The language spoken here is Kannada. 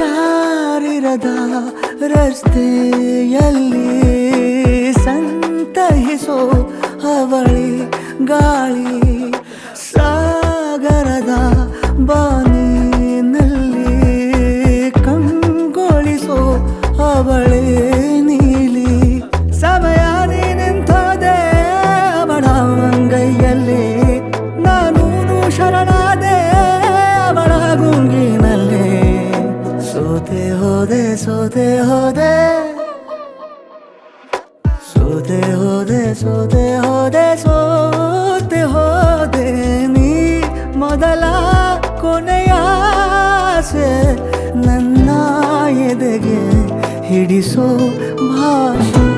ಯಾರಿರದ ರಸ್ತೆಯಲ್ಲಿ ಸಂತಹಿಸೋ ಅವಳಿ ಗಾಳಿ ಸಾಗರದ ಬಾನಿನಲ್ಲಿ ಕಂಗೊಳಿಸೋ ಅವಳೇ ನೀಲಿ ಸಮಯ ನಿಂತೋದೆ ಅವಳ ಅಂಗೈಯಲ್ಲಿ ನಾನು ಶರಣಾದೆ ಅವಳ ಗುಂಗಿನಲ್ಲಿ ಸೋತೆ ಹೋದೆ ಸೋತೆ ಹೋದೆ ಸೋತೆ ಹೋದೆ ಸೋತೆ ಹೋದೆ ಸೋತೆ ಹೋದೆ ನೀ ಮೊದಲ ಕೊನೆಯ ಆಸೆ ನನ್ನ ಎದೆಗೆ ಹಿಡಿಸೋ ಭಾಷೆ